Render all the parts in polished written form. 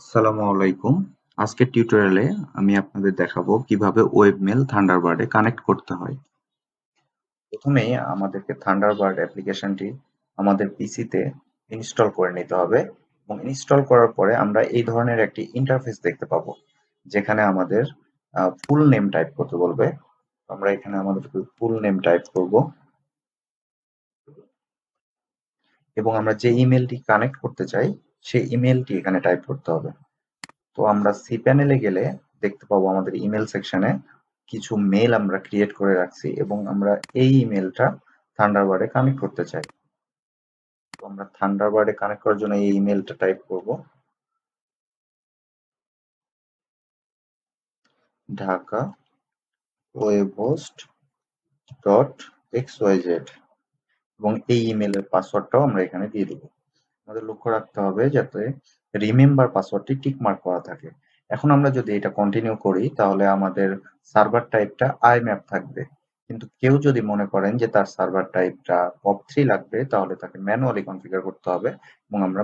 আসসালামু আলাইকুম। আজকের টিউটোরিয়ালে আমি আপনাদের দেখাবো কিভাবে ওয়েবমেল থান্ডারবার্ডে কানেক্ট করতে হয়। প্রথমেই আমাদেরকে থান্ডারবার্ড অ্যাপ্লিকেশনটি আমাদের পিসিতে ইনস্টল করে নিতে হবে এবং ইনস্টল করার পরে আমরা এই ধরনের একটি ইন্টারফেস দেখতে পাবো, যেখানে আমাদের ফুল নেম টাইপ করতে বলবে। আমরা এখানে আমাদের ফুল নেম টাইপ করব এবং আমরা যে ইমেলটি কানেক্ট করতে চাই সেই ইমেলটি এখানে টাইপ করতে হবে। তো আমরা সি প্যানেলে গেলে দেখতে পাবো আমাদের ইমেল সেকশনে কিছু মেল আমরা ক্রিয়েট করে রাখছি এবং আমরা এই ইমেলটা থান্ডারবার্ডে কানেক্ট করতে চাই। তো আমরা থান্ডারবার্ডে কানেক্ট করার জন্য এই ইমেলটা টাইপ করব, ঢাকা webhost.xyz, এবং এই ইমেলের পাসওয়ার্ডটাও আমরা এখানে দিয়ে দেবো। আমাদের লক্ষ্য রাখতে হবে যাতে রিমেম্বার পাসওয়ার্ডটি টিক মার্ক করা থাকে। এখন আমরা যদি এটা কন্টিনিউ করি তাহলে আমাদের সার্ভার টাইপটা আইম্যাপ থাকবে, কিন্তু কেউ যদি মনে করেন যে তার সার্ভার টাইপটা POP3 লাগবে তাহলে তাকে ম্যানুয়ালি কনফিগার করতে হবে এবং আমরা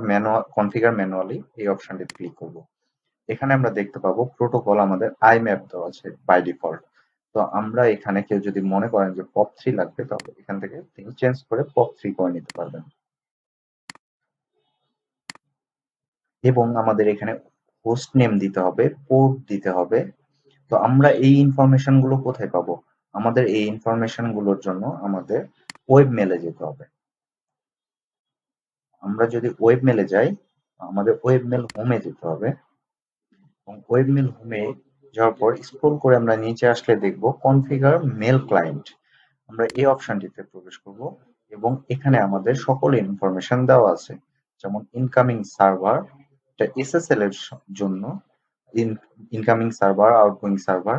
কনফিগার ম্যানুয়ালি এই অপশনটিতে ক্লিক করব। এখানে আমরা দেখতে পাবো প্রোটোকল আমাদের আইম্যাপ দেওয়া আছে বাই ডিফল্ট। তো আমরা এখানে কেউ যদি মনে করেন যে POP3 লাগবে তাহলে এখান থেকে তিনি চেঞ্জ করে POP3 করে নিতে পারবেন। এবং আমাদের এখানে হোস্ট নেম দিতে হবে, পোর্ট দিতে হবে। তো আমরা এই ইনফরমেশন গুলো কোথায় পাবো? আমাদের এই ইনফরমেশন গুলোর জন্য আমাদের ওয়েব মেলে যেতে হবে। আমরা যদি ওয়েব মেলে যাই, আমাদের ওয়েব মেল হোমে যেতে হবে এবং ওয়েব মেল হোমে যাওয়ার পর স্ক্রল করে আমরা নিচে আসলে দেখব কনফিগার মেল ক্লায়েন্ট। আমরা এই অপশনটিতে প্রবেশ করব এবং এখানে আমাদের সকল ইনফরমেশন দেওয়া আছে, যেমন ইনকামিং সার্ভার, এটা এসএসএল এর জন্য incoming server, outgoing server,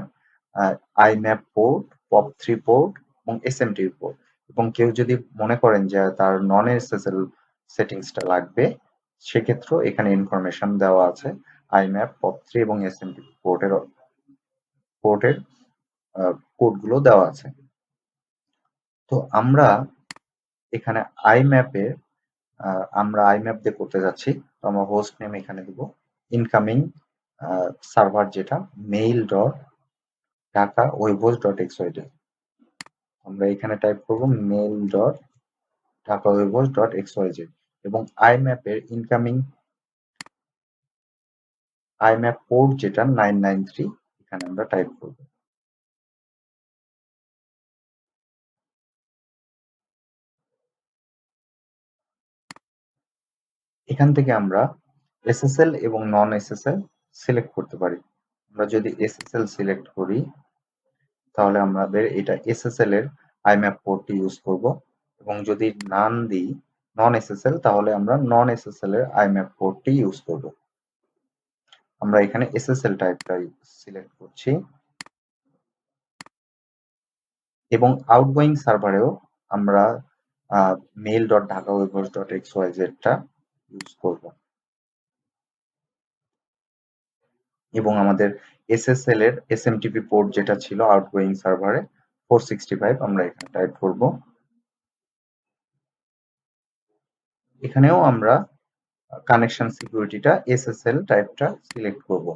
iMap port, POP3 port এবং এসএমটি পোর্ট। এবং কেউ যদি মনে করেন যে তার নন এসএসএল সেটিংসটা লাগবে, সেক্ষেত্রেও এখানে ইনফরমেশন দেওয়া আছে আইম্যাপ, POP3 এবং এসএমটি পোর্টের কোডগুলো দেওয়া আছে। তো আমরা এখানে আইম্যাপে আমরা আইম্যাপ দিয়ে করতে যাচ্ছি। তো আমরা হোস্ট নেম এখানে দিব, ইনকামিং সার্ভার যেটা মেইল ডট ঢাকা webhost.xyz, আমরা এখানে টাইপ করব মেইল ডট ঢাকা webhost.xyz এবং আইম্যাপের ইনকামিং আইম্যাপ পোর্ট যেটা 993 এখানে আমরা টাইপ করব। এখান থেকে আমরা এসএসএল এবং নন এসএসএল সিলেক্ট করতে পারি। আমরা যদি এসএসএল সিলেক্ট করি তাহলে আমাদের এটা এসএসএল এর আইম্যাপ পোর্টটি ইউজ করব, এবং যদি নান দিই নন এসএসএল তাহলে আমরা নন এসএসএল এর আইম্যাপ পোর্টটি ইউজ করব। আমরা এখানে এসএসএল টাইপটা সিলেক্ট করছি এবং আউটগোয়িং সার্ভারেও আমরা mail.dhaka.webhost.xyz টা ইউজ করব এবং আমাদের এসএসএল এর এসএমটিপি পোর্ট যেটা ছিল আউটগোয়িং সার্ভারে 465 আমরা এখানে টাইপ করব। এখানেও আমরা কানেকশন সিকিউরিটিটা এসএসএল টাইপটা সিলেক্ট করব।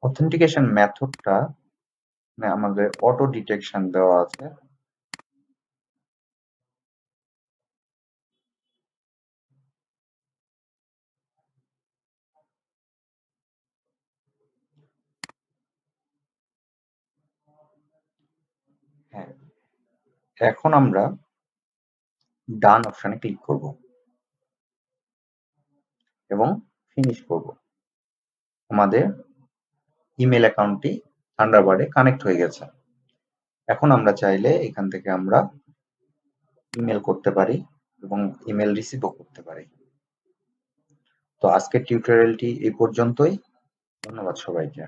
অথেন্টিকেশন মেথডটা আমাদের অটো ডিটেকশন দেওয়া আছে। হ্যাঁ, এখন আমরা ডান অপশনে ক্লিক করব এবং ফিনিশ করব। আমাদের ইমেল অ্যাকাউন্টটি থান্ডারবার্ডে কানেক্ট হয়ে গেছে। এখন আমরা চাইলে এখান থেকে আমরা ইমেল করতে পারি এবং ইমেল রিসিভও করতে পারি। তো আজকের টিউটোরিয়ালটি এই পর্যন্তই। ধন্যবাদ সবাইকে।